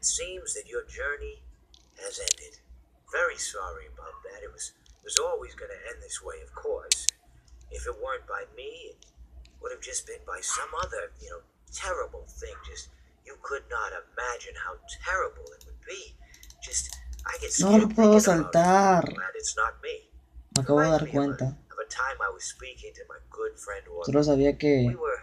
Seems that your journey has ended. Very sorry about that. It was always going to end this way, of course. If it weren't by me, it would have just been by some other, terrible thing. Just you could not imagine how terrible it would be. Just I get No lo scared puedo thinking about it. saltar. Glad it's not me. Me acabo de Reminds dar me cuenta. of a time I was speaking to my good friend Solo Orville. sabía que We were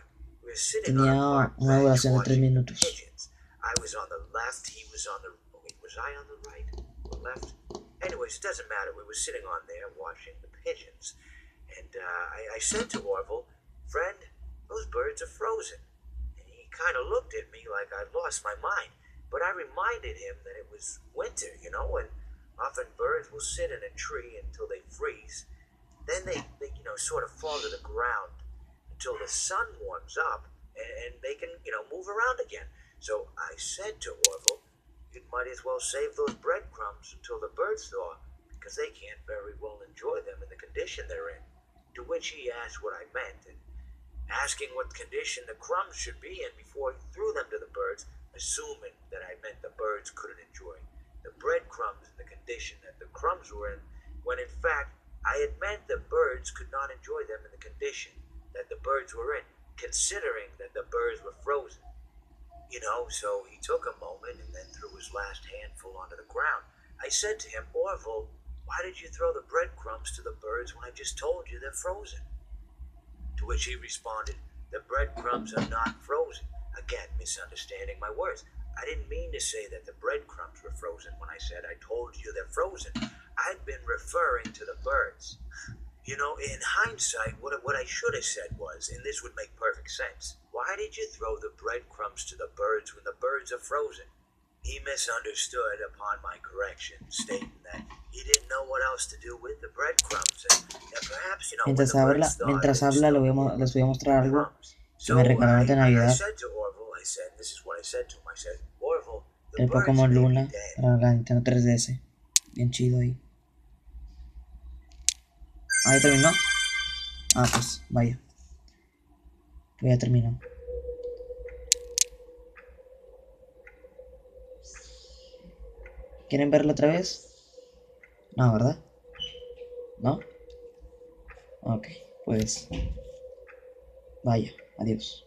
sitting on a tenía park una bench duración de 3 watching the minutos. pigeons. I was on the left, he was on the... Wait, was I on the right or left? Anyways, it doesn't matter. We were sitting on there watching the pigeons. And I said to Orville, "Friend, those birds are frozen." And he kind of looked at me like I'd lost my mind. But I reminded him that it was winter, and often birds will sit in a tree until they freeze. Then they sort of fall to the ground until the sun warms up and they can, move around again. So I said to Orville, "You might as well save those breadcrumbs until the birds thaw, because they can't very well enjoy them in the condition they're in." To which he asked what I meant, and asking what condition the crumbs should be in before he threw them to the birds, assuming that I meant the birds couldn't enjoy the breadcrumbs in the condition that the crumbs were in, when in fact I had meant the birds could not enjoy them in the condition that the birds were in, considering that the birds were frozen. So he took a moment and then threw his last handful onto the ground. I said to him, "Orville, why did you throw the breadcrumbs to the birds when I just told you they're frozen?" To which he responded, "The breadcrumbs are not frozen." Again, misunderstanding my words. I didn't mean to say that the breadcrumbs were frozen when I said I told you they're frozen. I'd been referring to the birds. In hindsight, what I should have said was, and this would make perfect sense, "Why did you throw the breadcrumbs to the birds when the birds are frozen?" He misunderstood upon my correction, stating that he didn't know what else to do with the breadcrumbs, and that perhaps, when the birds thought Mientras they would habla, still les voy a mostrar eat algo crumbs. que me So regalaron de I Navidad. said to Orville, this is what I said to him. I said, "Orville, the El birds Pokémon may be Luna dead." para la Nintendo 3DS. Bien chido ahí. Ahí terminó. Ah, pues vaya. Pues ya terminó. ¿Quieren verlo otra vez? No, ¿verdad? ¿No? Ok, pues vaya, adiós.